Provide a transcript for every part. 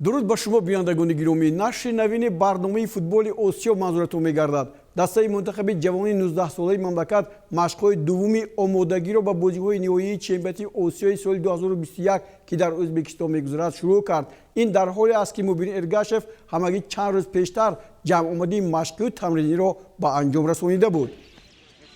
درود با شما بینندگان گرامی. نشر نوین برنامه فوتبال آسیا منظورتون می‌گردد. دسته منتخب جوان 19 ساله مملکت مشق‌های دومی آمادگی را با بازی‌های نهایی چمپیونات آسیای سال 2021 که در ازبکستان می‌گذرد شروع کرد. این در حالی است که مبین ارگاشف همگی چند روز پیشتر جمع آمدی مشقی و تمرینی را با انجام رسانیده بود.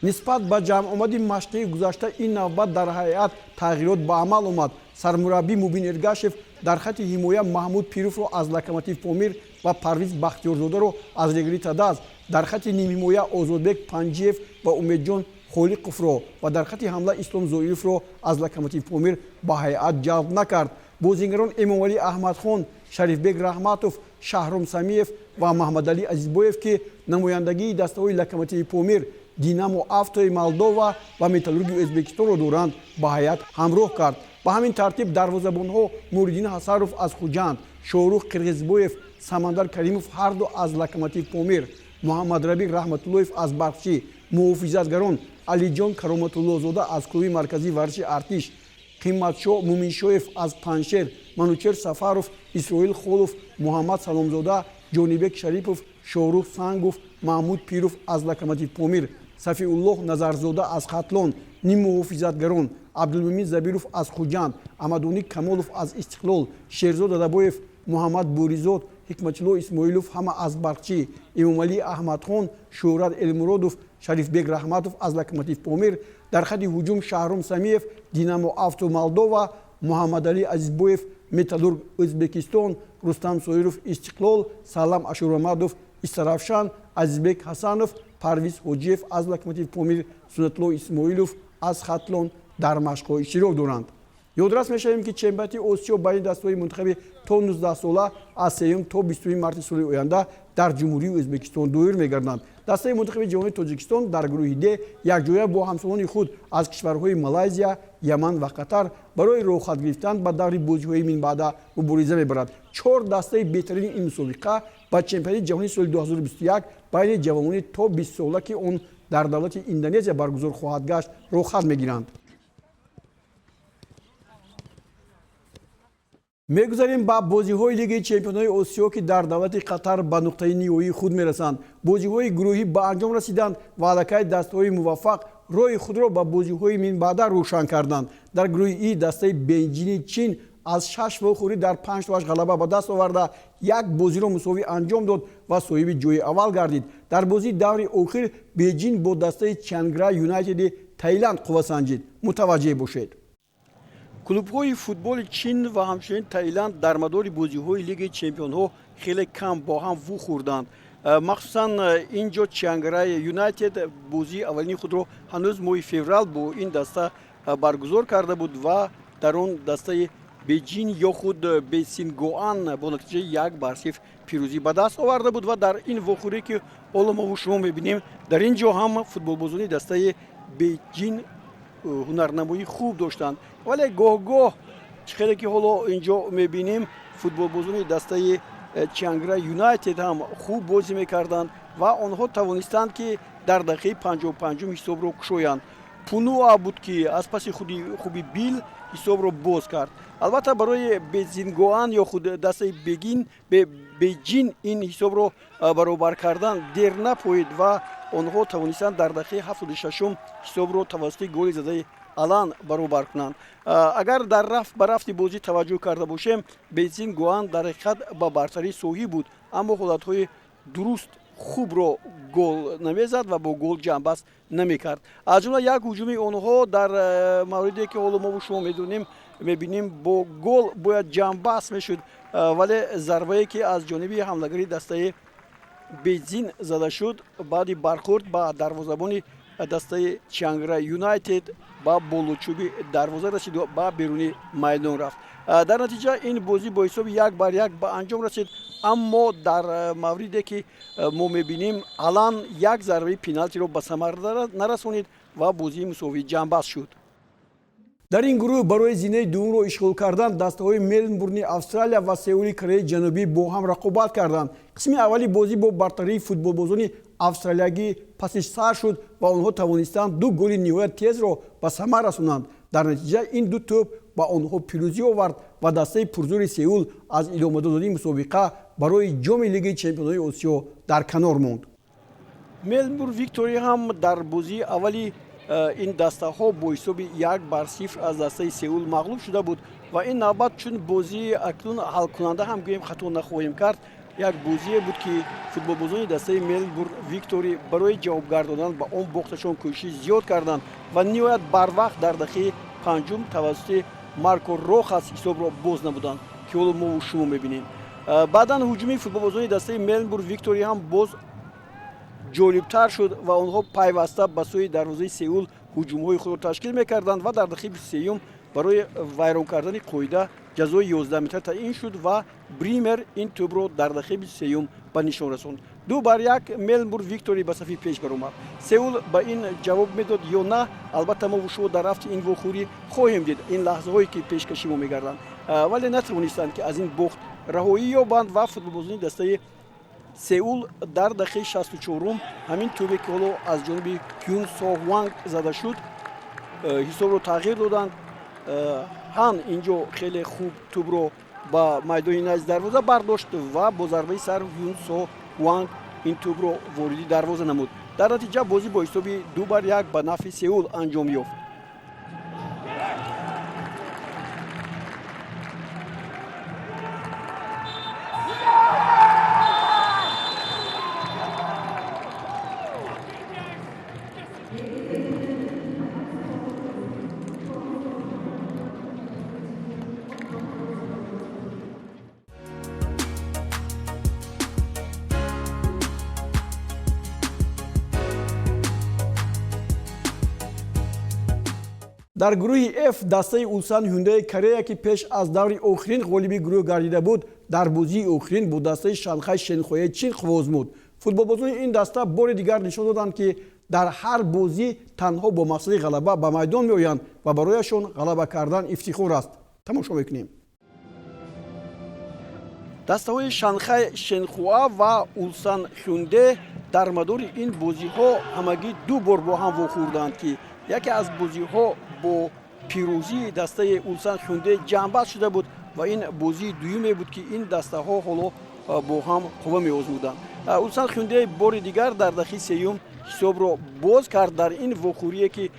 نسبت به جمع آمدی مشقی گذشته این نوبت در هیئت تغییرات به عمل آمد. سرمربی مبین ارگاشف در خط حمایه محمود پیروف را از لوکوموتیو پامیر و پرویز بختیارزاده را از رگری تداز، در خط نیم حمایه آزادبک پنجیف و امیدجان خالقوف را و در خط حمله اسلام زویروف را از لوکوموتیو پامیر به هیئت جلب نکرد. بازیگران امامعلی احمدخان، شریفبک رحمتوف، شهرام سمیف و محمد علی عزیزبویف که نمایندگی دسته‌های لوکوموتیو پامیر، دینامو افتای مولدووا و متالورگی ازبکستان را دارند به هیئت همراه کرد. به همین ترتیب دروازه‌بان‌ها نوردین حساروف از خوجند، شاروخ قرغزبویف، سمندر کریموف هر دو از لوکوموتیو پامیر، محمد ربیع رحمت‌اللهیف از بخشی، محافظتگران علیجان کرامت‌الله‌زاده از کلوب مرکزی ورزشی ارتش، قیمتشو مومینشویف از پنشیر، منوچهر سفاروف، اسرائیل خولوف، محمد سلامزاده، جانیبک شریپوف، شاروخ سنگوف، محمود پیروف از لوکوموتیو پامیر، صفی‌الله نظرزاده از خطلان، نیم محافظتگران عبدالمومن زبیروف از خوجند، امدونی کمالوف از استقلال، شیرزاد دادابویف، محمد بوریزاد، حکمتالله اسماعیلوف همه از برقچی، امامعلی احمدخان، شهرت المرادوف، شریفبک رحمتوف از لوکوموتیو پامیر، در خط هجوم شهرام سمیف، دینامو افتو مولدووا، محمد علی عزیزبویف، متالورگ ازبکستان، رستم سویروف استقلال، سلام اشورامدوف استرافشان، عزیزبک حسنوف، پرویز حاجیف از لوکوموتیو پامیر، سنتالله اسماعیلوف از خطلان در مشق‌ها اشتراک دارند. یادرس می‌شویم که چمپیونات آسیا بین دسته‌های منتخب تا 19 ساله از 3 تا 20 مارس سال آینده در جمهوری ازبکستان دایر می‌گردند. دسته منتخب جوان تاجیکستان در گروه د یکجایی با همسالان خود از کشورهای مالزیا، یمن و قطر برای روخت گرفتن به دور بازی‌های من بعد مبارزه می‌برد. 4 دسته بهترین این مسابقه با چمپیونات جهانی سال 2021 بین جوانان تا 20 ساله که آن در دولت اندونزیا برگزار خواهد گشت روخت می‌گیرند. می‌گذاریم با بازی‌های لیگ چمپیون‌های آسیا که در دولت قطر به نقطه نهایی خود می‌رسند. بازی‌های گروهی به انجام رسیدند و الکی دسته‌های موفق راه خود را با بازی‌های من بعد روشن کردند. در گروه ای دسته بیجین چین از 6 واخوری در 5 تا غلبه به دست آورده یک بازی را مساوی انجام داد و صاحب جای اول گردید. در بازی دور آخر بیجین با دسته چانگرای یونایتد تایلند قوه سنجید. متوجه باشید. کلوب‌های فوتبال چین و همچنین تایلند در مدار بازی‌های لیگ چمپیون‌ها خیلی کم با هم وو خوردند. مخصوصاً اینجا چانگرای یونایتد بازی اولین خود را هنوز ماه فوریه با این دسته برگزار کرده بود و در آن دسته بیجین یا خود بیسینگوان با نتیجه 1-0 پیروزی به دست آورده بود و در این واخوری که حالا ما و شما می‌بینیم در اینجا هم فوتبال بازان دسته بیجین هنرنمایی خوب داشتند، ولی گاه خیلی که حالا اینجا می‌بینیم فوتبال بازان دسته چانگرای یونایتد هم خوب بازی می‌کردند و آنها توانستند که در دقیقه 55 حساب را کشایند. پونوا بود که از پس خوبی بیل حساب را باز کرد. البته برای بیزینگوان یا خود دسته بیجین این حساب را برابر کردن دیر نپوید و آنها توانستند در دقیقه 76 حساب را توسط گل زده الان برابر کنند. اگر در رفت بازی توجه کرده باشیم بیزینگوان در حقیقت با برتری صحیح بود، اما حالت‌های درست خوب را گل نمیزد و با گل جنبست نمیکرد. از جمله یک هجوم آنها در موردی که حالا ما و شما میبینیم با گل باید جنبست میشد، ولی ضربه‌ای که از جانب حمله‌گری دسته بیجین زده شد بعد برخورد با دروازه‌بان دسته چانگرای یونایتد با بالوچوبی دروازه رسید و با بیرونی میدان رفت. در نتیجه این بازی با حساب 1-1 به انجام رسید، اما در موردی که ما می‌بینیم الان یک ضربه پنالتی رو به ثمر نرسونید و بازی مساوی جنبست شد. در این گروه برای زینه دوم را اشغال کردن دسته‌های ملبورن استرالیا و سئول کره جنوبی با هم رقابت کردند. قسم اولی بازی با برتری فوتبالبازان استرالیایی پسش سر شد و آنها توانستند 2 گل نهایت تیز را به ثمر رسانند. در نتیجه این 2 توپ ба онҳо пирӯзӣ овард ва дастаи пурзури Сеул аз идомадодии мусобиқа барои ҷоми Лигаи Чемпионҳои Осиё дар канор монд. Мелбурн Виктори ҳам дар бозии аввали ин дастаҳо бо ҳисоби 1-0 аз дастаи Сеул мағлуб шуда буд ва ин навбат чун бозии акнун ҳалкунанда ҳам гӯем хато нахоҳем кард. Як бозие буд ки футболбозони дастаи Мелбурн Виктори барои ҷавоб гардодан ба он бохташон кӯшиш зиёд карданд ва ниҳоят барвақт дар дақиқаи панҷум тавассути Марко Рохас ҳисобро боз намуданд ки ҳоло мо шумо мебинем. Баъдан ҳуҷуми футболбозони дастаи Мелбурн Виктори ҳам боз ҷолибтар шуд ва онҳо пайваста ба сӯи дарвозаи Сеул ҳуҷумҳои худро ташкил мекарданд ва дар дақиқаи 23 барои вайрон кардани қоида ҷазои 11 метр таъин шуд ва Бример ин тӯбро дар дақиқаи 23 ба нишон расонд. 2-1 Мелбурн Виктори ба сафи пеш баромад. Сеул ба ин ҷавоб медод ё на. Албатта мо шумо дар рафти ин вохӯрӣ хоҳем дид ин лаҳзаҳое ки пешкашӣ мо мегарданд, вале натавонистанд ки аз ин бохт раҳоӣ ёбанд ва футболбозони дастаи Сеул дар дақиқаи 64 ҳамин тӯбе ки ҳоло аз ҷониби Ҳюн Со Ҳуанг зада шуд ҳисобро тағйир доданд. Ҳан инҷо хеле хуб тӯбро ба майдони назди дарвоза бардошт ва бо зарбаи сар Ҳюн Со Ҳуанг ин тӯбро вориди дарвоза намуд. Дар натиҷа бозӣ бо ҳисоби 2-1 ба нафъи Сеул анҷом ёфт. дар гурӯҳи F дастаи Улсан Hyundai Корея ки пеш аз даври охирин ғолиби гурӯҳ гардида буд, дар бозии охирин бо дастаи Шанхай Шенхуа чин хувоз муд. Футболбозони ин даста бори дигар нишон доданд ки дар ҳар бозӣ танҳо бо мақсади ғалаба ба майдон меоянд ва барояшон ғалаба кардан ифтихор аст. Тамошо мекунем. дастаҳои Шанхай Шенхуа ва Улсан Hyundai дар мадори ин бозиҳо ҳамагӣ ду бор бо ҳам вохӯрданд ки яке аз бозиҳо бо пирӯзии дастаи Улсан Hyundai ҷамъбаст шуда буд ва ин бозии дуюме буд ки ин дастаҳо ҳоло бо ҳам қувва меозмуданд. Улсан Hyundai бори дигар дар дақиқаи 3 ҳисобро боз кард дар ин вохӯрие ки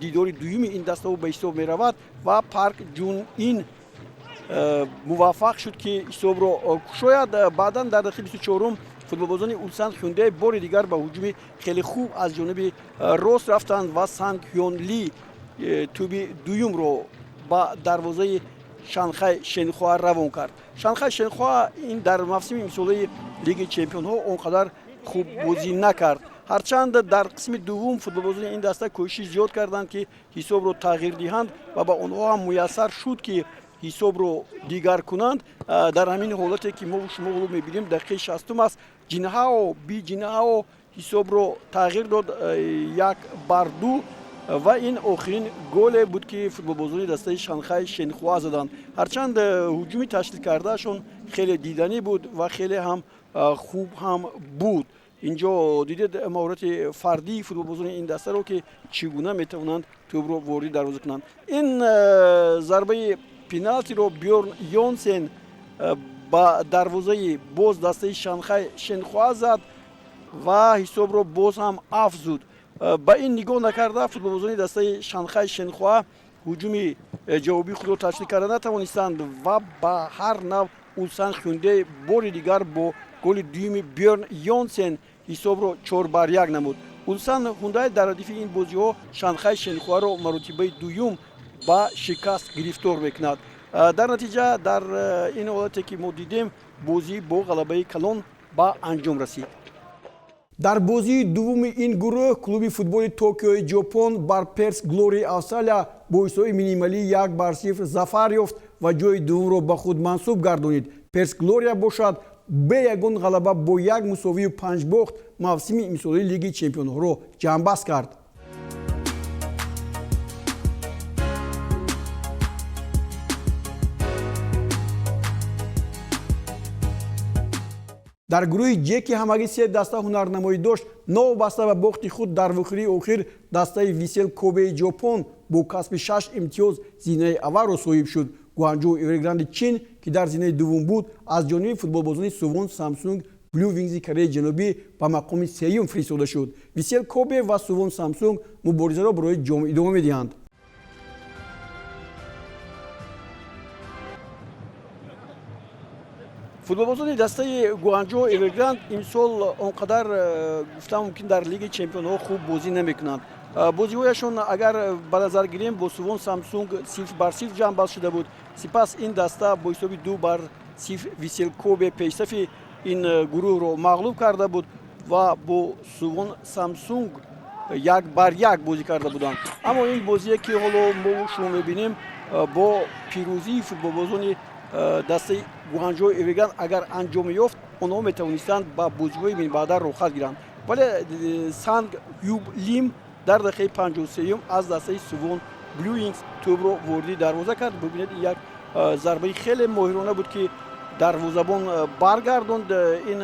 дидори дуюми ин дастаҳо ба ҳисоб меравад ва Парк Ҷун Ин муваффақ шуд ки ҳисобро кушояд. Баъдан дар дақиқаи 24 футболбозони Улсан Hyundai бори дигар ба ҳуҷуми хеле хуб аз ҷониби рост рафтанд ва Санг Ҳён Ли тӯби дуюмро ба дарвозаи Шанхай Шенхуа равон кард. Шанхай Шенхуа ин дар мавсими имсолаи Лигаи Чемпионҳо он қадар хуб бозӣ накард. ҳарчанд дар қисми дуввум футболбозони ин даста кӯшиш зиёд карданд ки ҳисобро тағйир диҳанд ва ба онҳо ҳам муяссар шуд ки ҳисобро дигар кунанд. дар ҳамин ҳолате ки мо шумо ҳоло мебинем дақиқаи 60 аст, Ҷинҳао Би Ҷинҳао ҳисобро тағйир дод 1-2 ва ин охирин голе буд ки футболбозони дастаи Шанхай Шенхуа заданд. ҳарчанд ҳуҷуми ташлил кардаашон хеле диданӣ буд ва хеле ҳам хуб ҳам буд. инҷо дидед маҳорати фардии футболбозони ин дастаро ки чӣ гуна метавонанд тӯбро ворид дарвоза кунанд. ин зарбаи пеналтиро Бьорн Йонсен ба дарвозаи боз дастаи Шанхай Шенхуа зад ва ҳисобро боз ҳам афзуд. ба ин нигоҳ накарда футболбозони дастаи Шанхай Шенхуа ҳуҷуми ҷавобии худро ташлил карда натавонистанд ва ба ҳар нав Улсан Hyundai бори дигар бо голи дуюми Бьорн Йонсен ҳисобро 4-1 намуд. Улсан Hyundai дар ҳадифи ин бозиҳо Шанхай Шенхуаро маротибаи дуюм ба шикаст гирифтор мекунад. дар натиҷа дар ин ҳолате ки мо дидем бозӣ бо ғалабаи калон ба анҷом расид. дар бозии дуввуми ин гурӯҳ клуби футболи Токиои Ҷопон бар Перс Глори Австралия бо ҳисоби минималии 1-0 зафар ёфт ва ҷои дуввумро ба худ мансуб гардонид. Перс Глория бошад бе ягон ғалаба бо 1 мусовию 5 бохт мавсими имсолаи Лиги Чемпионҳоро ҷамъбаст кард. дар гурӯҳи Ҷ ки ҳамагӣ 3 даста ҳунарнамоӣ дошт, 9 баста ба бохти худ дар вохӯрии охир дастаи Висел Кобеи Ҷопон бо касби 6 имтиёз зинаи аввалро соҳиб шуд. Гуанчжоу Evergrande Чин ки дар зинаи дуввум буд аз ҷониби футболбозони Suwon Samsung Blue Wings Кореяи Ҷанубӣ ба мақоми сеюм фиристода шуд. Висел Kobe ва Suwon Samsung муборизаро барои ҷом идома медиҳанд. футболбозони дастаи Гуанчжоу Evergrande имсол он қадар гуфтам мумкин дар Лигаи Чемпионҳо хуб бозӣ намекунанд. бозиҳояшон агар ба назар гирем бо Suwon Samsung 0-0 ҷамъбаст шуда буд. сипас ин даста бо ҳисоби 2-0 Висел Kobe пешсафи ин гурӯҳро мағлуб карда буд ва бо Suwon Samsung 1-1 бозӣ карда буданд. аммо ин бозие ки ҳоло мо шумо мебинем бо пирӯзии футболбозони дастаи Гуанчжоу Evergrande агар анҷом ёфт, онҳо метавонистанд ба бозиҳои минбаъда рохат гиранд. вале Sang Hyuk Lim дар дақиқаи 53 аз дастаи Suwon Blue Wings тӯбро ворди дарвоза кард. бубинед ин як зарбаи хеле моҳирона буд ки дарвозабон баргардонд ин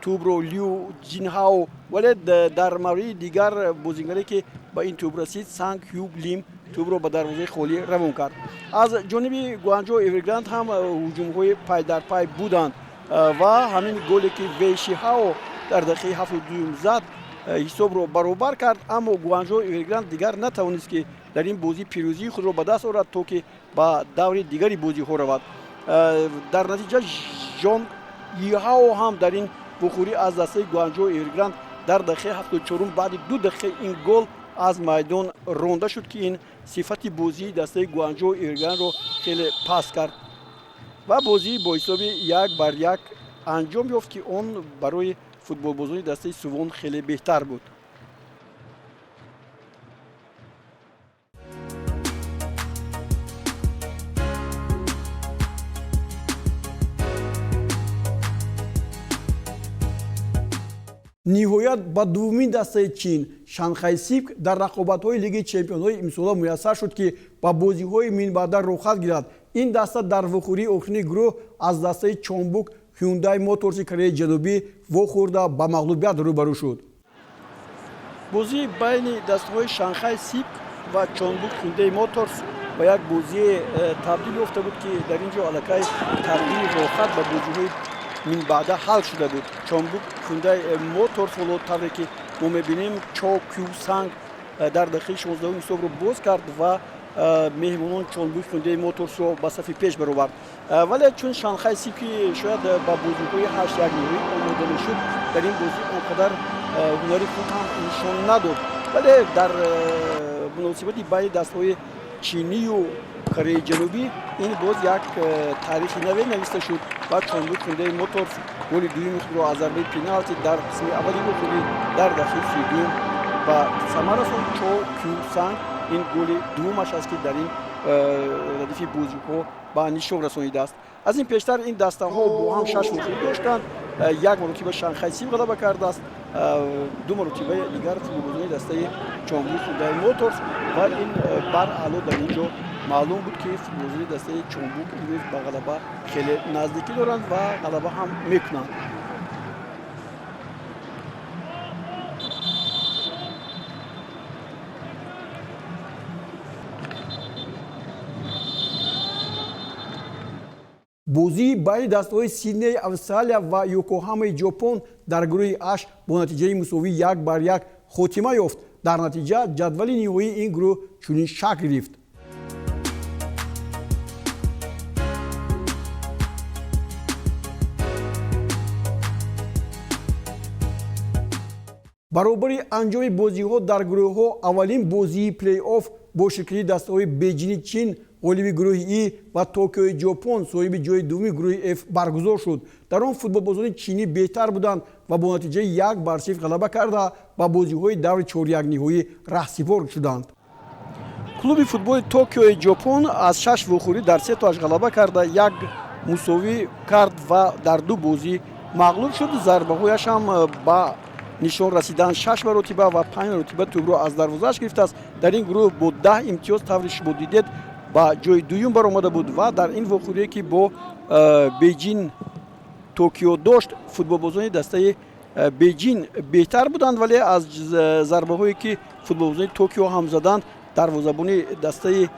тӯбро Liu Jinhao. вале дар мавриди дигар бозигаре ки ба ин тӯб расид Sang Hyuk Lim тӯбро ба дарвозаи холӣ равон кард. аз ҷониби Гуанчжоу Evergrande ҳам ҳуҷумҳои пай дар пай буданд ва ҳамин голе ки Wei Shihao дар дақиқаи 72 зад ҳисобро баробар кард. аммо Гуанчжоу Evergrande дигар натавонист ки дар ин бозӣ пирӯзии худро ба даст орад то ки ба даври дигари бозиҳо равад. дар натиҷа Jong Yihao ҳам дар ин вохӯрӣ аз дастаи Гуанчжоу Evergrande дар дақиқаи 74 баъди 2 дақиқа ин гол аз майдон ронда шуд ки ин сифати бозии дастаи Гуанчжоу Evergrande-ро хеле паст кард ва бозӣ бо ҳисоби 1-1 анҷом ёфт ки он барои футболбозони дастаи Suwon хеле беҳтар буд. ниҳоят ба дуввумин дастаи Чин Шанхай Сипк дар рақобатҳои Лигаи Чемпионҳои имсола муяссар шуд ки ба бозиҳои минбаъда рохат гирад. ин даста дар вохӯрии охирини гурӯҳ аз дастаи Chonbuk Hyundai Motors Кореяи Ҷанубӣ вохӯрда ба мағлубият рӯбарӯ шуд. бозии байни дастаҳои Шанхай Сипк ва Chonbuk Hyundai Motors ба як бозие табдил ёфта буд ки дар ин ҷо аллакай табдили рохат ба бозиҳои минбаъда ҳал шуда буд. Chonbuk Hyundai Motors ҳоло тавре ки мо мебинем Cho Kyu-sang дар дақиқаи 16 ҳисобро боз кард ва меҳмонон Chonbuk Hyundai Motors-ро ба сафи пеш баровард. вале чун Шанхай Сипки шояд ба бозиҳои 8-1 ниҳоӣ омода мешуд, дар ин бозӣ он қадар ҳунари худ ҳам нишон надод. вале дар муносибати байни дастҳои Чинию Кореяи Ҷанубӣ ин боз як таърихи наве нависта шуд ва Chonbuk Hyundai Motors голи дуюми худро аз зарбаи пеналти дар қисми аввали вохӯрӣ дар дақиқаи 32 ба самар расонд. Cho Kyu-sang ин голи дуввумаш аст ки дар ин радифи бозиҳо ба нишон расонидааст. аз ин пештар ин дастаҳо бо ҳам 6 вохӯрӣ доштанд. як маротиба Шанхай Сипк ғалаба кардааст, 2 маротиба дигар футболбозони дастаи Chonbuk Hyundai Motors ва ин баръало дар ин ҷо маълум буд ки футболбозони дастаи Chonbuk имрӯз ба ғалаба хеле наздикӣ доранд ва ғалаба ҳам мекунанд. бозии байни дастаҳои Сидней Австралия ва Йокоҳамаи Ҷопон дар гурӯҳи H бо натиҷаи мусовӣ 1-1 хотима ёфт. дар натиҷа ҷадвали ниҳоии ин гурӯҳ чунин шакл гирифт. баробари анҷоми бозиҳо дар гурӯҳҳо аввалин бозии плей-офф бо ширкати дастаҳои Бейҷини Чин ғолиби гурӯҳи И ва Токиои Ҷопон соҳиби ҷои дуввуми гурӯҳи F баргузор шуд. дар он футболбозони чинӣ беҳтар буданд ва бо натиҷаи 1-0 ғалаба карда ба бозиҳои даври чорякниҳоӣ раҳсипор шуданд. клуби футболи Токиои Ҷопон аз 6 вохӯрӣ дар 3 ғалаба карда 1 мусовӣ кард ва дар 2 бозӣ мағлуб шуд. зарбаҳояш ҳам ба нишон расидан 6 маротиба ва 5 маротиба тӯбро аз дарвозааш гирифтааст. дар ин гурӯҳ бо 10 имтиёз таври шумо дидед ба ҷои дуюм баромада буд ва дар ин вохӯрие ки бо Бейҷин Токио дошт, футболбозони дастаи Бейҷин беҳтар буданд, вале аз зарбаҳое ки футболбозони Токио ҳам заданд дарвозабони дастаи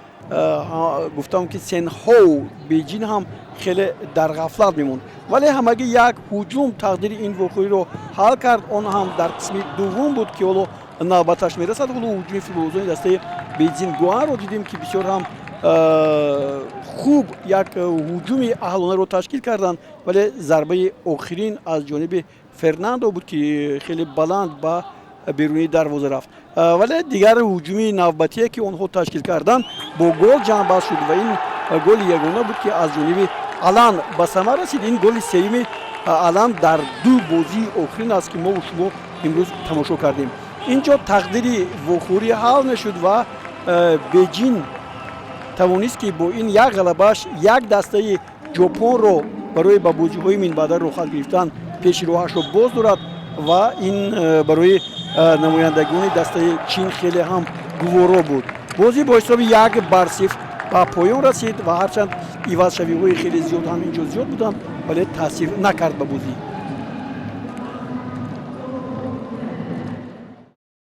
гуфтам ки Сенхоу Бейҷин ҳам хеле дар ғафлат мемонд, вале ҳамагӣ як ҳуҷум тақдири ин воқеаро ҳал кард. Он ҳам дар қисми дуввум буд ки ҳоло навбаташ мерасад. ҳоло ҳуҷуми футболбозони дастаи Бейҷин Гуанро дидем ки бисёр ҳам хуб як ҳуҷуми аҳлонаро ташкил карданд, вале зарбаи охирин аз ҷониби Фернандо буд ки хеле баланд ба беруни дарвоза рафт. вале дигар ҳуҷуми навбатие ки онҳо ташкил карданд бо гол ҷамъбаст шуд ва ин голи ягона буд ки аз ҷониби Алан ба самар расид. ин голи севими Алан дар ду бозии охирин аст ки мову шумо имрӯз тамошо кардем. инҷо тақдири вохӯрӣ ҳал мешуд ва Бейҷин тавонист ки бо ин як ғалабааш як дастаи ҷопонро барои ба бозиҳои минбаъда рохат гирифтан пеши роҳашро боз дорад ва ин барои намояндагони дастаи Чин хеле ҳам гуворо буд. бозӣ бо ҳисоби 1-0 ба поён расид ва ҳарчанд ивазшавиҳои хеле зиёд ҳам инҷо зиёд буданд, вале таъсир накард ба бозӣ.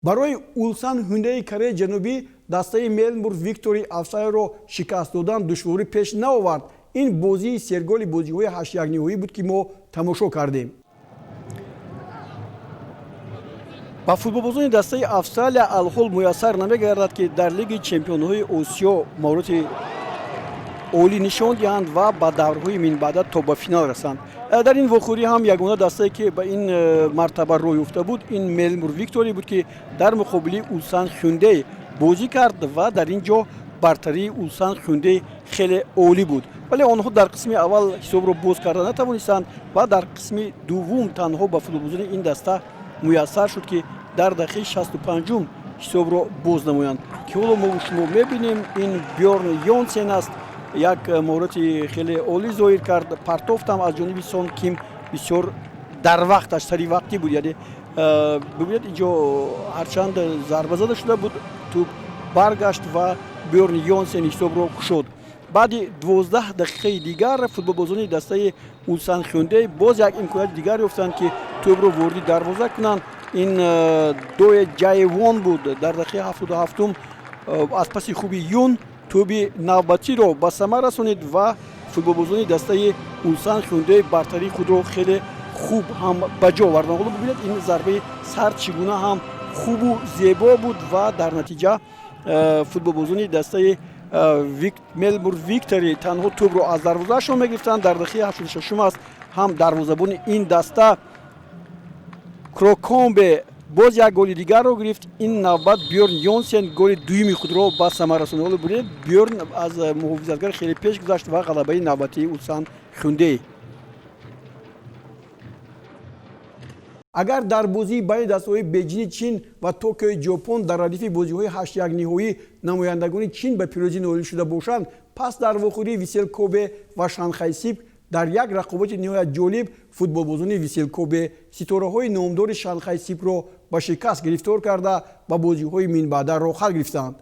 барои Улсан Hyundai Кореяи Ҷанубӣ дастаи Melbourne Victory Австралияро шикаст додан душворӣ пеш наовард. ин бозии серголи бозиҳои 8-1 ниҳоӣ буд ки мо тамошо кардем. ба футболбозони дастаи Австралия алҳол муяссар намегардад ки дар лиги чемпионҳои Осиё маҳороти олӣ нишон диҳанд ва ба даврҳои минбаъда то ба финал расанд. дар ин вохӯрӣ ҳам ягона дастае ки ба ин мартаба рӯй ёфта буд ин Melbourne Victory буд ки дар муқобили Ulsan Hyundai бозӣ кард ва дар ин ҷо бартарии Ulsan Hyundai хеле олӣ буд, вале онҳо дар қисми аввал ҳисобро боз карда натавонистанд ва дар қисми дуввум танҳо ба футболбозони ин даста муяссар шуд ки дар дақиқаи 65 ҳисобро боз намоянд ки ҳоло мо шумо мебинем ин Бьорн Йонсен аст, як маҳорати хеле олӣ зоҳир кард. партофтам аз ҷониби Сон Ким бисёр дар вақташ саривақтӣ буд, яъне бибинед инҷо ҳарчанд зарба зада шуда буд, туп баргашт ва Бьорн Йонсен ҳисобро кушод. баъди 12 дақиқаи дигар футболбозони дастаи Ulsan Hyundai боз як имконияти дигар ёфтанд ки тӯбро ворди дарвоза кунанд. ин Дое Ҷаевон буд дар дақиқаи 77 аз паси хуби Юн тӯби навбатиро ба самар расонид ва футболбозони дастаи Ulsan Hyundai бартарии худро хеле хуб ҳам ба ҷо оварданд. ҳоло бибинед ин зарбаи сар чӣ гуна ҳам хубу зебо буд ва дар натиҷа футболбозони дастаи Melbourne Victory танҳо тӯбро аз дарвозаашон мегирифтанд. дар дақиқаи 76 аст ҳам дарвозабони ин даста Крокомбе боз як голи дигарро гирифт. ин навбат Бьорн Йонсен голи дуюми худро ба самар расонид. ҳоло бинед Бьорн аз муҳофизатгар хеле пеш гузашт ва ғалабаи навбатии Ulsan Hyundai. агар дар бозии байни дастаҳои Бейҷини Чин ва Токиои Ҷопон дар радифи бозиҳои 8-1 ниҳоӣ намояндагони Чин ба пирозӣ ноил шуда бошанд, пас дар вохӯрии Висел Кобе ва Шанхай Сипг дар як рақобати ниҳоят ҷолиб футболбозони Висел Кобе ситораҳои номдори Шанхай Сипгро ба шикаст гирифтор карда ба бозиҳои минбаъда рохат гирифтанд.